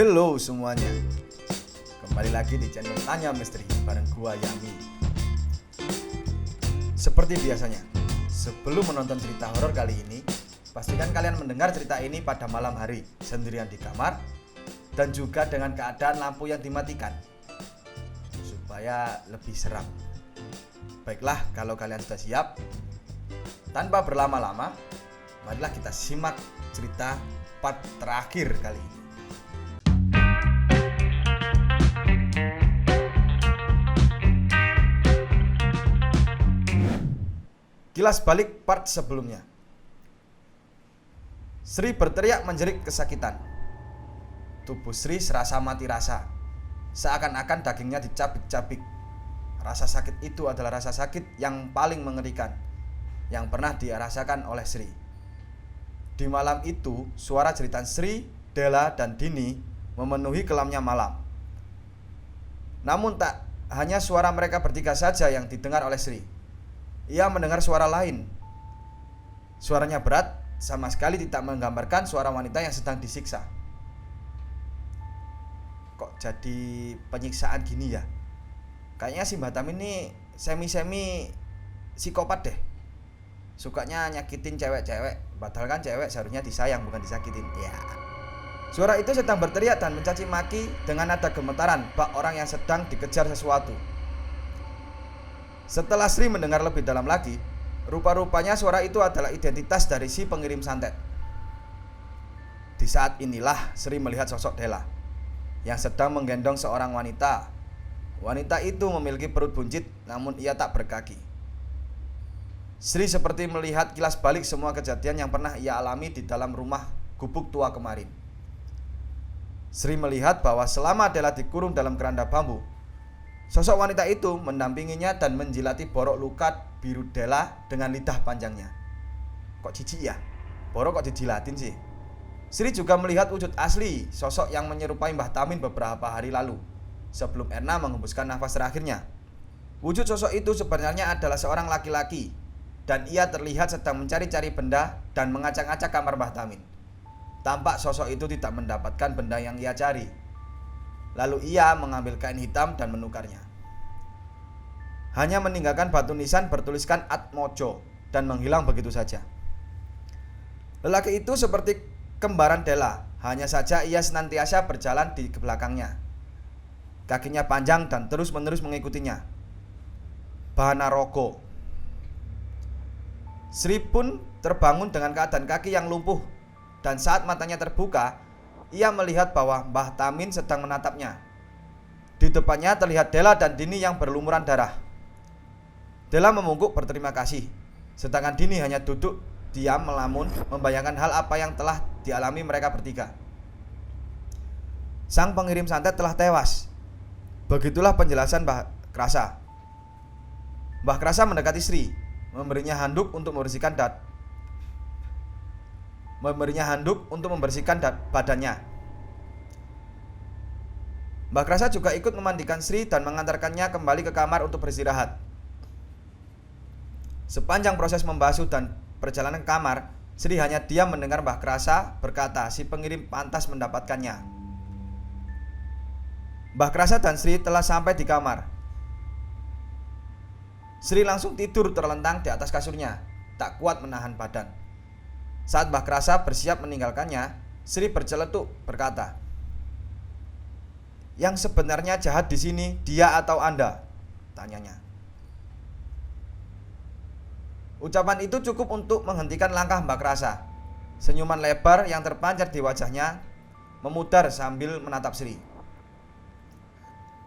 Hello semuanya, kembali lagi di channel Tanya Misteri bareng gua Yami. Seperti biasanya, sebelum menonton cerita horor kali ini, pastikan kalian mendengar cerita ini pada malam hari, sendirian di kamar, dan juga dengan keadaan lampu yang dimatikan, supaya lebih seram. Baiklah, kalau kalian sudah siap, tanpa berlama-lama, marilah kita simak cerita part terakhir kali ini. Kilas balik part sebelumnya. Sri berteriak menjerit kesakitan. Tubuh Sri serasa mati rasa, seakan-akan dagingnya dicabik-cabik. Rasa sakit itu adalah rasa sakit yang paling mengerikan yang pernah dirasakan oleh Sri. Di malam itu, suara jeritan Sri, Della, dan Dini memenuhi kelamnya malam. Namun tak hanya suara mereka bertiga saja yang didengar oleh Sri. Ia mendengar suara lain. Suaranya berat, sama sekali tidak menggambarkan suara wanita yang sedang disiksa. Kok jadi penyiksaan gini ya? Kayaknya si Mbak Tam ini semi-semi psikopat deh. Sukanya nyakitin cewek-cewek, padahal kan cewek seharusnya disayang bukan disakitin. Ya. Suara itu sedang berteriak dan mencaci maki dengan nada gemetaran bak orang yang sedang dikejar sesuatu. Setelah Sri mendengar lebih dalam lagi, rupa-rupanya suara itu adalah identitas dari si pengirim santet. Di saat inilah Sri melihat sosok Della yang sedang menggendong seorang wanita. Wanita itu memiliki perut buncit, namun ia tak berkaki. Sri seperti melihat kilas balik semua kejadian yang pernah ia alami di dalam rumah gubuk tua kemarin. Sri melihat bahwa selama Della dikurung dalam keranda bambu, sosok wanita itu mendampinginya dan menjilati borok luka biru Della dengan lidah panjangnya. Kok jijik ya? Borok kok dijilatin sih? Sri juga melihat wujud asli sosok yang menyerupai Mbah Tamin beberapa hari lalu, sebelum Erna menghembuskan nafas terakhirnya. Wujud sosok itu sebenarnya adalah seorang laki-laki, dan ia terlihat sedang mencari-cari benda dan mengacak-acak kamar Mbah Tamin. Tampak sosok itu tidak mendapatkan benda yang ia cari. Lalu ia mengambil kain hitam dan menukarnya. Hanya meninggalkan batu nisan bertuliskan Atmojo dan menghilang begitu saja. Lelaki itu seperti kembaran Della, hanya saja ia senantiasa berjalan di belakangnya. Kakinya panjang dan terus-menerus mengikutinya. Bahanarogo. Sri pun terbangun dengan keadaan kaki yang lumpuh, dan saat matanya terbuka, ia melihat bahwa Mbah Tamin sedang menatapnya. Di depannya terlihat Della dan Dini yang berlumuran darah. Della memungkuk berterima kasih, sedangkan Dini hanya duduk diam melamun, membayangkan hal apa yang telah dialami mereka bertiga. Sang pengirim santet telah tewas. Begitulah penjelasan Mbah Krasa. Mbah Krasa mendekati Sri, memberinya handuk untuk membersihkan badannya. Mbah Krasa juga ikut memandikan Sri dan mengantarkannya kembali ke kamar untuk beristirahat. Sepanjang proses membasuh dan perjalanan ke kamar, Sri hanya diam mendengar Mbah Krasa berkata si pengirim pantas mendapatkannya. Mbah Krasa dan Sri telah sampai di kamar. Sri langsung tidur terlentang di atas kasurnya, tak kuat menahan badan. Saat Mbah Krasa bersiap meninggalkannya, Sri berceletuk berkata, "Yang sebenarnya jahat di sini dia atau Anda?" tanyanya. Ucapan itu cukup untuk menghentikan langkah Mbah Krasa. Senyuman lebar yang terpancar di wajahnya memudar sambil menatap Sri.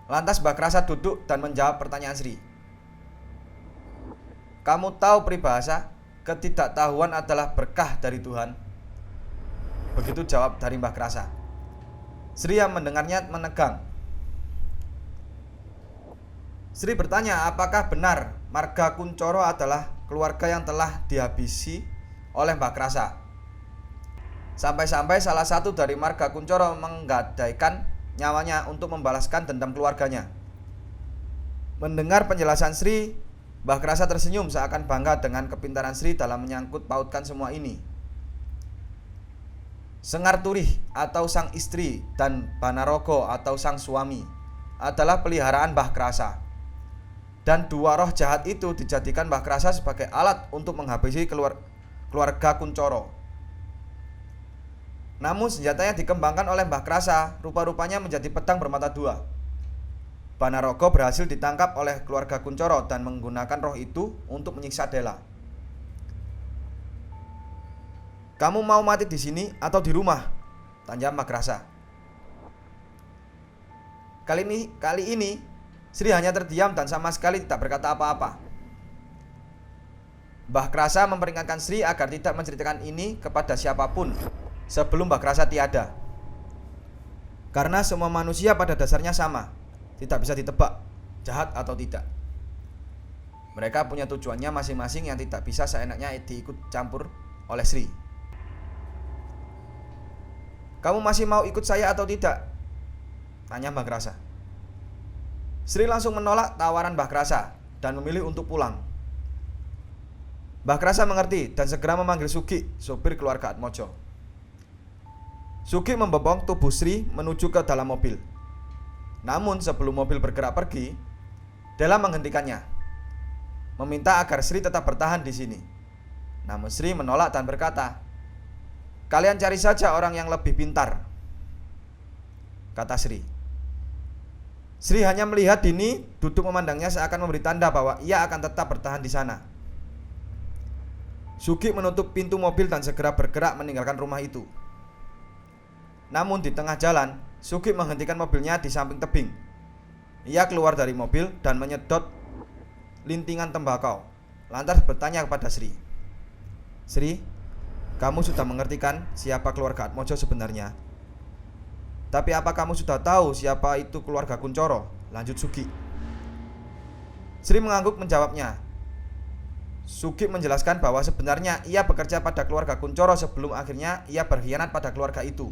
Lantas Mbah Krasa duduk dan menjawab pertanyaan Sri. "Kamu tahu peribahasa, ketidaktahuan adalah berkah dari Tuhan?" Begitu jawab dari Mbah Krasa. Sri yang mendengarnya menegang. Sri bertanya apakah benar marga Kuncoro adalah keluarga yang telah dihabisi oleh Mbah Krasa. Sampai-sampai salah satu dari marga Kuncoro menggadaikan nyawanya untuk membalaskan dendam keluarganya. Mendengar penjelasan Sri, Mbah Krasa tersenyum seakan bangga dengan kepintaran Sri dalam menyangkut pautkan semua ini. Sengar Turih atau sang istri dan Banarogo atau sang suami adalah peliharaan Mbah Krasa. Dan dua roh jahat itu dijadikan Mbah Krasa sebagai alat untuk menghabisi keluarga Kuncoro. Namun senjatanya dikembangkan oleh Mbah Krasa, rupa-rupanya menjadi pedang bermata dua. Banarogo berhasil ditangkap oleh keluarga Kuncoro dan menggunakan roh itu untuk menyiksa Dela. "Kamu mau mati di sini atau di rumah?" tanya Mbah Krasa. Kali ini Sri hanya terdiam dan sama sekali tidak berkata apa-apa. Mbah Krasa memperingatkan Sri agar tidak menceritakan ini kepada siapapun sebelum Mbah Krasa tiada. Karena semua manusia pada dasarnya sama, tidak bisa ditebak jahat atau tidak. Mereka punya tujuannya masing-masing yang tidak bisa seenaknya diikut campur oleh Sri. "Kamu masih mau ikut saya atau tidak?" tanya Mbah Krasa. Sri langsung menolak tawaran Mbah Krasa dan memilih untuk pulang. Mbah Krasa mengerti dan segera memanggil Sugi, sopir keluarga Atmojo. Sugi membopong tubuh Sri menuju ke dalam mobil. Namun sebelum mobil bergerak pergi, Dela menghentikannya, meminta agar Sri tetap bertahan di sini. Namun Sri menolak dan berkata, "Kalian cari saja orang yang lebih pintar," kata Sri. Sri hanya melihat Dini duduk memandangnya seakan memberi tanda bahwa ia akan tetap bertahan di sana. Sugi menutup pintu mobil dan segera bergerak meninggalkan rumah itu. Namun di tengah jalan, Sugi menghentikan mobilnya di samping tebing. Ia keluar dari mobil dan menyedot lintingan tembakau, lantas bertanya kepada Sri, "Sri, kamu sudah mengerti kan siapa keluarga Atmojo sebenarnya? Tapi apa kamu sudah tahu siapa itu keluarga Kuncoro?" lanjut Sugi. Sri mengangguk menjawabnya. Sugi menjelaskan bahwa sebenarnya ia bekerja pada keluarga Kuncoro sebelum akhirnya ia berkhianat pada keluarga itu.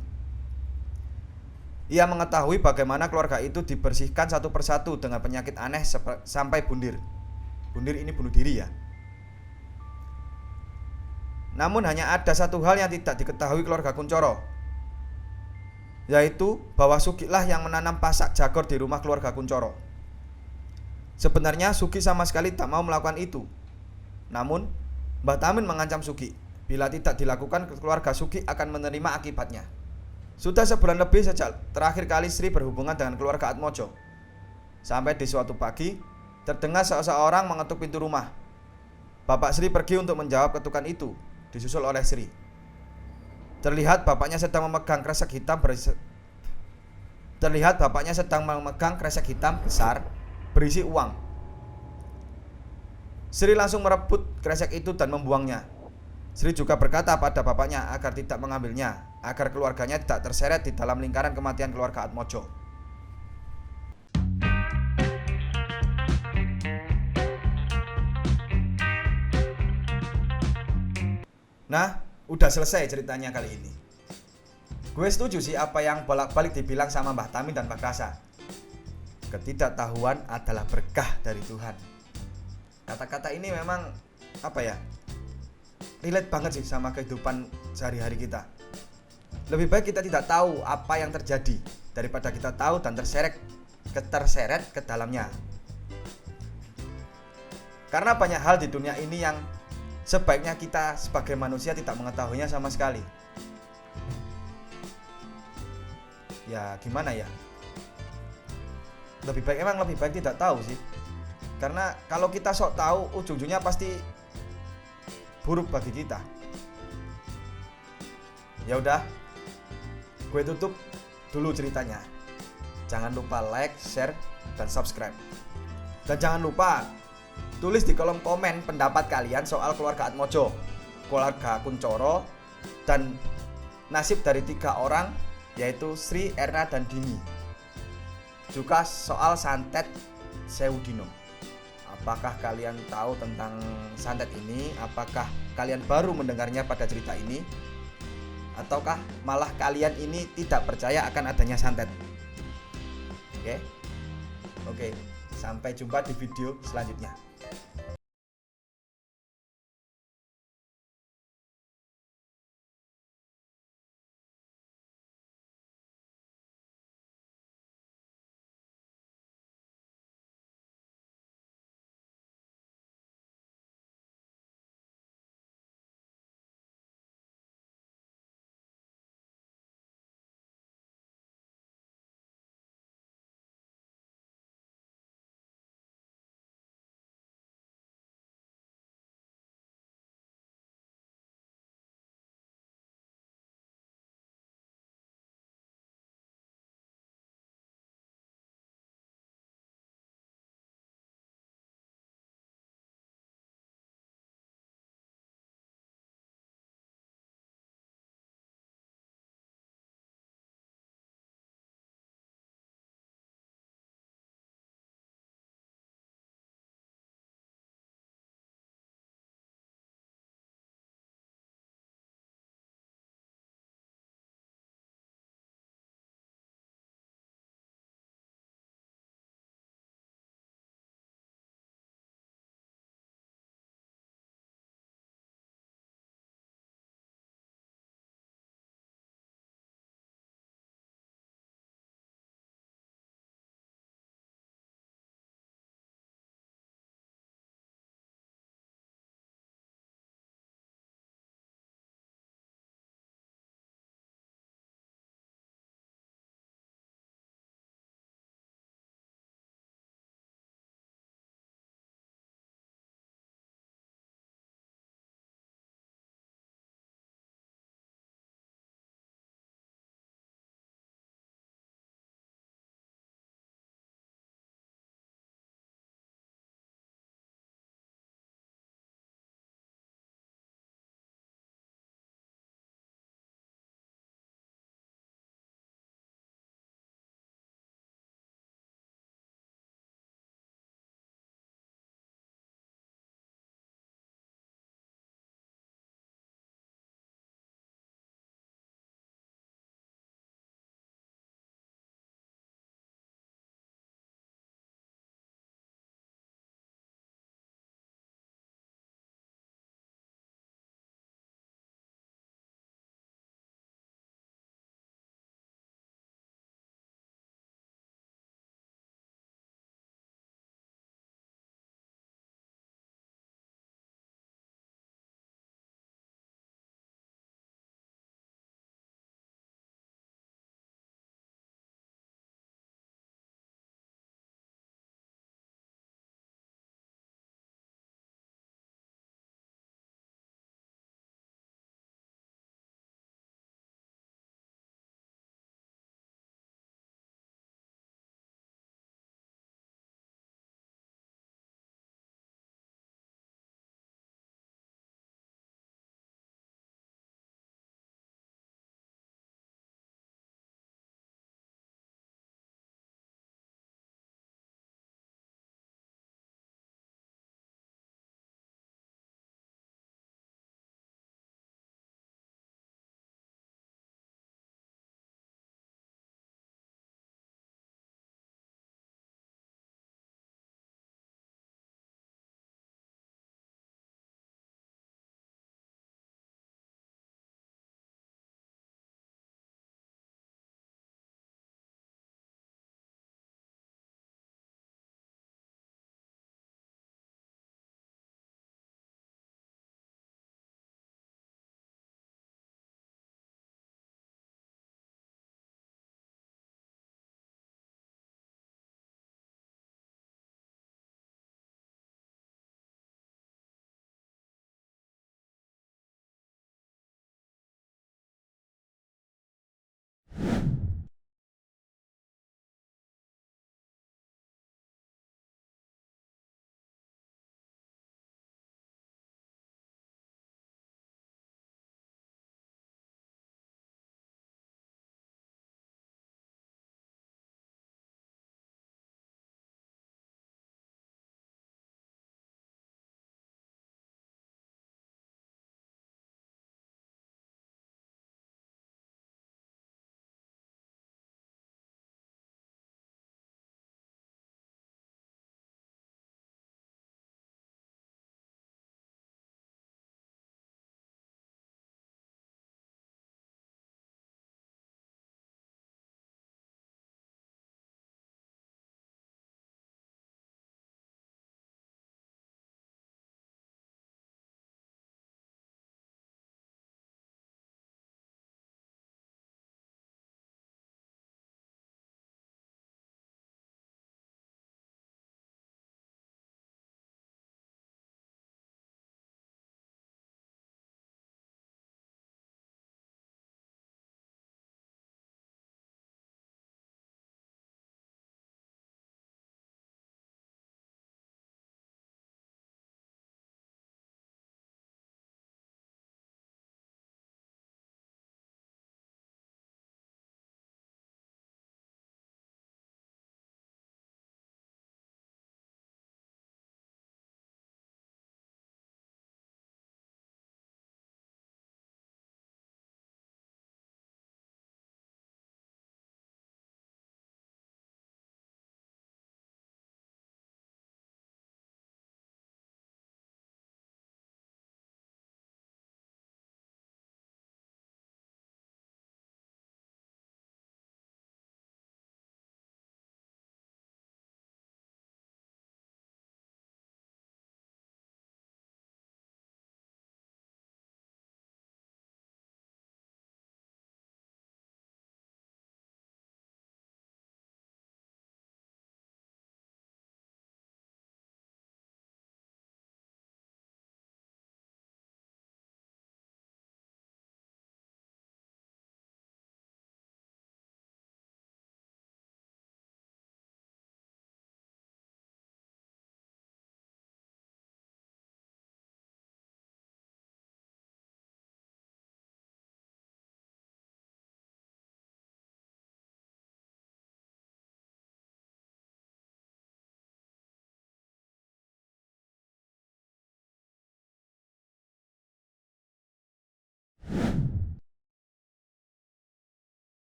Ia mengetahui bagaimana keluarga itu dibersihkan satu persatu dengan penyakit aneh sampai bundir. Bundir ini bunuh diri ya. Namun hanya ada satu hal yang tidak diketahui keluarga Kuncoro, yaitu bahwa Sugilah yang menanam pasak jagor di rumah keluarga Kuncoro. Sebenarnya Sugi sama sekali tak mau melakukan itu. Namun Mbah Tamin mengancam Sugi, bila tidak dilakukan keluarga Sugi akan menerima akibatnya. Sudah sebulan lebih sejak terakhir kali Sri berhubungan dengan keluarga Atmojo. Sampai di suatu pagi, terdengar seseorang mengetuk pintu rumah. Bapak Sri pergi untuk menjawab ketukan itu, disusul oleh Sri. Terlihat bapaknya sedang memegang kresek hitam besar berisi uang. Sri langsung merebut kresek itu dan membuangnya. Sri juga berkata pada bapaknya agar tidak mengambilnya, agar keluarganya tidak terseret di dalam lingkaran kematian keluarga Atmojo. Nah, udah selesai ceritanya kali ini. Gue setuju sih apa yang bolak-balik dibilang sama Mbah Tamin dan Mbah Krasa. Ketidaktahuan adalah berkah dari Tuhan. Kata-kata ini memang relate banget sih sama kehidupan sehari-hari kita. Lebih baik kita tidak tahu apa yang terjadi daripada kita tahu dan terseret ke dalamnya. Karena banyak hal di dunia ini yang sebaiknya kita sebagai manusia tidak mengetahuinya sama sekali. Ya gimana ya? Lebih baik tidak tahu sih. Karena kalau kita sok tahu, ujung-ujungnya pasti buruk bagi kita. Ya udah, gue tutup dulu ceritanya. Jangan lupa like, share, dan subscribe. Dan jangan lupa tulis di kolom komen pendapat kalian soal keluarga Atmojo, keluarga Kuncoro, dan nasib dari 3 orang, yaitu Sri, Erna, dan Dini. Juga soal santet Sewu Dino. Apakah kalian tahu tentang santet ini? Apakah kalian baru mendengarnya pada cerita ini? Ataukah malah kalian ini tidak percaya akan adanya santet? Oke. Sampai jumpa di video selanjutnya.